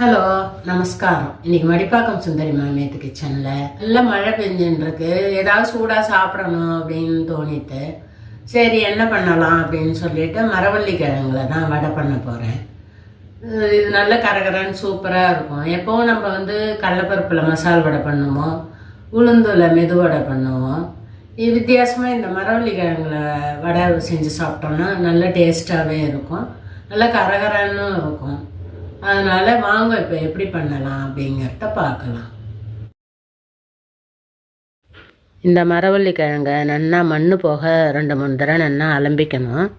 Hello, நமஸ்காரம். இன்னைக்கு மடிப்பாக்கம் சுந்தரி மாமியத்து கிச்சனில் நல்ல மழை பெஞ்சுன்னு இருக்கு. ஏதாவது சூடாக சாப்பிடணும் அப்படின்னு தோணிட்டு, சரி என்ன பண்ணலாம் அப்படின்னு சொல்லிட்டு மரவள்ளி கிழங்குல தான் வடை பண்ண போகிறேன். இது நல்ல கரகரன்னு சூப்பராக இருக்கும். எப்போவும் நம்ம கடலைப்பருப்பில் மசால் வடை பண்ணுவோம், உளுந்தில் மெது வடை பண்ணுவோம். இது வித்தியாசமாக இந்த மரவள்ளி கிழங்குல வடை செஞ்சு சாப்பிட்டோம்னா நல்ல டேஸ்ட்டாகவே இருக்கும், நல்ல கரகரன்னு இருக்கும். அதனால் வாங்க இப்போ எப்படி பண்ணலாம் அப்படிங்கிறத பார்க்கலாம். இந்த மரவள்ளி கிழங்கை நல்லா மண் போக 2-3 தடவை நல்லா அலம்பிக்கணும்.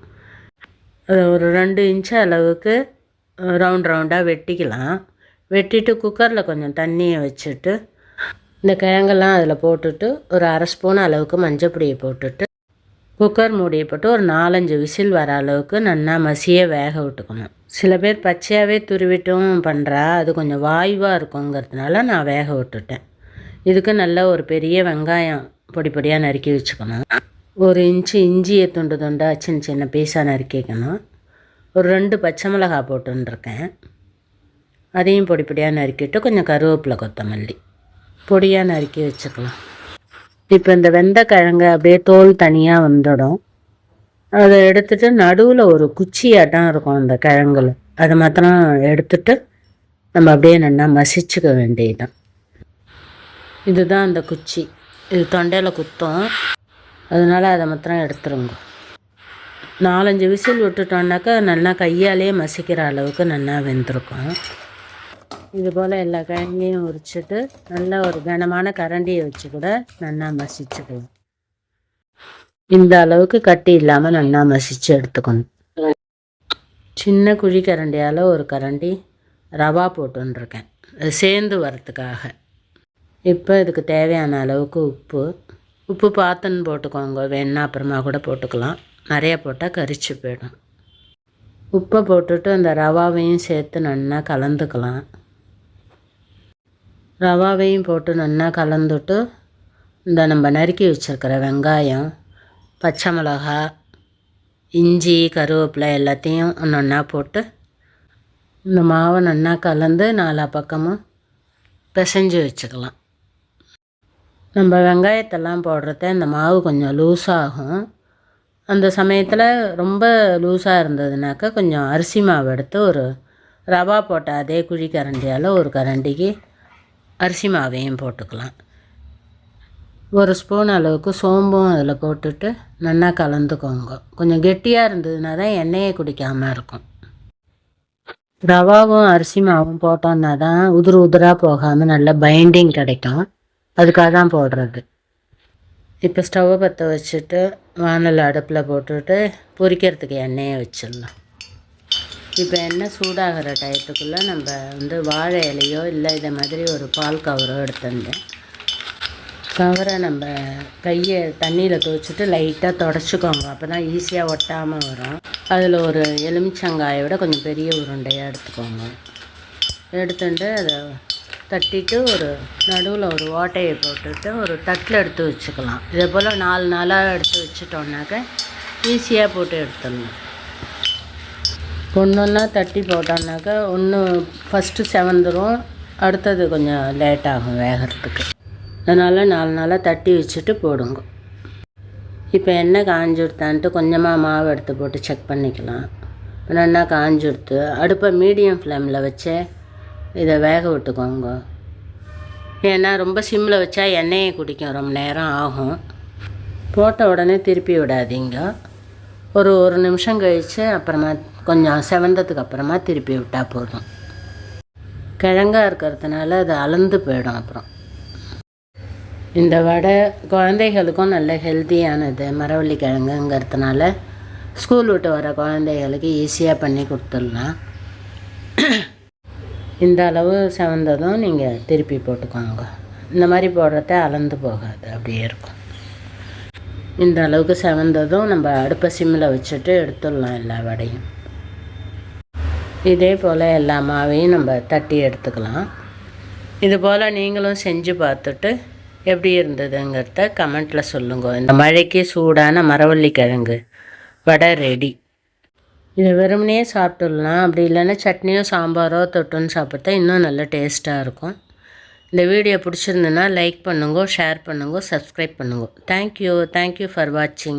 ஒரு 2 இன்ச்சு அளவுக்கு ரவுண்டாக வெட்டிக்கலாம். வெட்டிட்டு குக்கரில் கொஞ்சம் தண்ணியை வச்சுட்டு இந்த கிழங்கெல்லாம் அதில் போட்டுட்டு ஒரு 1/2 ஸ்பூன் அளவுக்கு மஞ்சள் பொடியை போட்டுட்டு குக்கர் மூடியை போட்டு ஒரு 4-5 விசில் வர அளவுக்கு நல்லா மசிய வேக விட்டுக்கணும். சில பேர் பச்சையாகவே துருவிட்டும் பண்ணுறா, அது கொஞ்சம் வாயுவாக இருக்குங்கிறதுனால நான் வேக விட்டுட்டேன். இதுக்கு நல்ல ஒரு பெரிய வெங்காயம் பொடி பொடியாக நறுக்கி வச்சுக்கணும். 1 இன்ச்சு இஞ்சியை துண்டாக சின்ன சின்ன பீஸாக நறுக்கிக்கணும். ஒரு 2 பச்சை மிளகாய் போட்டுருக்கேன், அதையும் பொடி பொடியாக நறுக்கிட்டு கொஞ்சம் கருவேப்பிலை கொத்தமல்லி பொடியாக நறுக்கி வச்சுக்கலாம். இப்போ இந்த வெந்தக்கிழங்கு அப்படியே தோல் தனியாக வந்துடும். அதை எடுத்துகிட்டு நடுவில் ஒரு குச்சியாட்டம் இருக்கும் அந்த கிழங்குல, அதை மாத்திரம் எடுத்துட்டு நம்ம அப்படியே நல்லா மசிச்சுக்க வேண்டியதுதான். இதுதான் அந்த குச்சி, இது தொண்டையில் குத்தும், அதனால் அதை மாத்திரம் எடுத்துருங்க. 4-5 விசில் விட்டுட்டோன்னாக்கா நல்லா கையாலேயே மசிக்கிற அளவுக்கு நல்லா வெந்திருக்கும். இது போல் எல்லா கிழங்கையும் உரிச்சிட்டு நல்ல ஒரு கனமான கரண்டியை வச்சு கூட நல்லா மசிச்சுக்கலாம். இந்த அளவுக்கு கட்டி இல்லாமல் நல்லா மசிச்சு எடுத்துக்கணும். சின்ன குழி கரண்டியால் ஒரு கரண்டி ரவா போட்டுருக்கேன், அது சேர்ந்து வரத்துக்காக. இப்போ இதுக்கு தேவையான அளவுக்கு உப்பு பார்த்துன்னு போட்டுக்கோங்க, வேணா அப்புறமா கூட போட்டுக்கலாம். நிறையா போட்டால் கரிச்சு போயிடும். உப்பை போட்டுட்டு அந்த ரவாவையும் சேர்த்து நல்லா கலந்துக்கலாம். ரவாவையும் போட்டு நல்லா கலந்துட்டு இந்த நம்ம நறுக்கி வச்சுருக்கிற வெங்காயம், பச்சை மிளகா, இஞ்சி, கருவேப்பிலை எல்லாத்தையும் ஒன்றா போட்டு இந்த மாவை நல்லா கலந்து 4 பக்கமும் பிசைஞ்சு வச்சுக்கலாம். நம்ம வெங்காயத்தெல்லாம் போடுறத இந்த மாவு கொஞ்சம் லூஸாகும். அந்த சமயத்தில் ரொம்ப லூஸாக இருந்ததுனாக்கா கொஞ்சம் அரிசி மாவு எடுத்து ஒரு ரவா போட்ட அதே குழி கரண்டியால் ஒரு கரண்டிக்கு அரிசி மாவையும் போட்டுக்கலாம். 1 ஸ்பூன் அளவுக்கு சோம்பும் அதில் போட்டுட்டு நல்லா கலந்துக்கோங்க. கொஞ்சம் கெட்டியாக இருந்ததுனா தான் எண்ணெயை குடிக்காமல் இருக்கும். ரவாவும் அரிசி மாவும் போட்டோன்னா தான் உதிராக போகாமல் நல்ல பைண்டிங் கிடைக்கும், அதுக்காக தான் போடுறது. இப்போ ஸ்டவ்வை பற்ற வச்சுட்டு வானல் அடுப்பில் போட்டுட்டு பொரிக்கிறதுக்கு எண்ணெயை வச்சிடலாம். இப்போ எண்ணெய் சூடாகிற டயத்துக்குள்ளே நம்ம வாழை இலையோ இல்லை இதை மாதிரி ஒரு பால் கவரோ எடுத்துட்டேன். கவரை நம்ம கையை தண்ணியில் துவைச்சிட்டு லைட்டாக தொடச்சிக்கோங்க, அப்போ தான் ஈஸியாக ஒட்டாமல் வரும். அதில் ஒரு எலுமிச்சங்காயை விட கொஞ்சம் பெரிய உருண்டையாக எடுத்துக்கோங்க. எடுத்துட்டு அதை தட்டிட்டு ஒரு நடுவில் ஒரு ஓட்டையை போட்டுட்டு ஒரு தட்டில் எடுத்து வச்சுக்கலாம். இதே போல் 4 நாளாக எடுத்து வச்சுட்டோன்னாக்க ஈஸியாக போட்டு எடுத்துடணும். ஒன்றா தட்டி போட்டோன்னாக்கா ஒன்று ஃபஸ்ட்டு செவந்துடும், அடுத்தது கொஞ்சம் லேட்டாகும் வேகிறதுக்கு. அதனால் 4 நாளாக தட்டி வச்சுட்டு போடுங்க. இப்போ எண்ணெய் காஞ்சுடுத்தான்ட்டு கொஞ்சமாக மாவு எடுத்து போட்டு செக் பண்ணிக்கலாம். இப்போ நல்லா காஞ்சுடுத்து அடுப்பை மீடியம் ஃப்ளேமில் வச்சு இதை வேக விட்டுக்கோங்க. ஏன்னா ரொம்ப சிம்மில் வச்சா எண்ணெயை குடிக்கும், ரொம்ப நேரம் ஆகும். போட்ட உடனே திருப்பி விடாதீங்க. ஒரு நிமிஷம் கழித்து அப்புறமா கொஞ்சம் செவந்ததுக்கு அப்புறமா திருப்பி விட்டால் போதும். கிழங்கா இருக்கிறதுனால அது அலந்து போயிடும். அப்புறம் இந்த வடை குழந்தைகளுக்கும் நல்ல ஹெல்த்தியானது, மரவள்ளி கிழங்குங்கிறதுனால ஸ்கூல் விட்டு வர குழந்தைகளுக்கு ஈஸியாக பண்ணி கொடுத்துடலாம். இந்த அளவு செவந்ததும் நீங்கள் திருப்பி போட்டுக்கோங்க. இந்த மாதிரி போடுறத அலந்து போகாது, அப்படியே இருக்கும். இந்த அளவுக்கு செவந்ததும் நம்ம அடுப்பை சிம்மில் வச்சுட்டு எடுத்துடலாம் எல்லா வடையும். இதே போல் எல்லா மாவையும் நம்ம தட்டி எடுத்துக்கலாம். இது போல் நீங்களும் செஞ்சு பார்த்துட்டு எப்படி இருந்ததுங்கிறத கமெண்ட்டில் சொல்லுங்க. இந்த மழைக்கு சூடான மரவள்ளி கிழங்கு வடை ரெடி. இதை வெறுமனே சாப்பிட்டுடலாம். அப்படி இல்லைன்னா சட்னியோ சாம்பாரோ தொட்டுன்னு சாப்பிட்டா இன்னும் நல்ல டேஸ்ட்டாக இருக்கும். இந்த வீடியோ பிடிச்சிருந்துன்னா லைக் பண்ணுங்க, ஷேர் பண்ணுங்க, சப்ஸ்கிரைப் பண்ணுங்க. தேங்க்யூ ஃபார் வாட்சிங்.